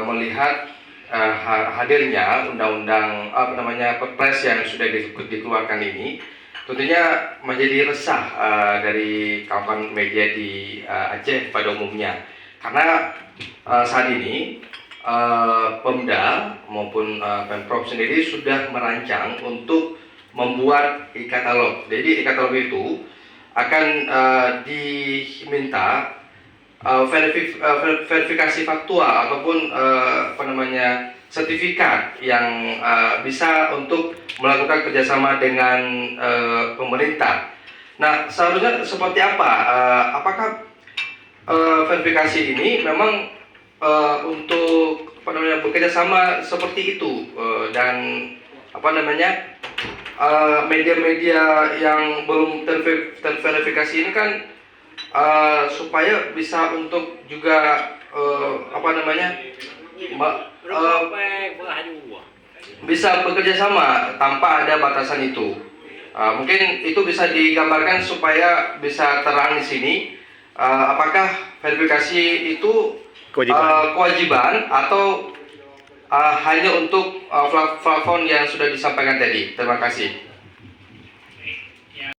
melihat hadirnya undang-undang Perpres yang sudah dikeluarkan ini, tentunya menjadi resah dari kawan media di Aceh pada umumnya, karena saat ini Pemda maupun Pemprov sendiri sudah merancang untuk membuat e-katalog. Jadi e-katalog itu akan diminta verifikasi faktual ataupun sertifikat yang bisa untuk melakukan kerjasama dengan pemerintah. Nah, seharusnya seperti apa? Apakah verifikasi ini memang untuk bekerjasama seperti itu, dan media-media yang belum terverifikasi ini kan supaya bisa untuk juga bisa bekerja sama tanpa ada batasan itu. Mungkin itu bisa digambarkan supaya bisa terang di sini. Apakah verifikasi itu kewajiban atau hanya untuk platform yang sudah disampaikan tadi? Terima kasih.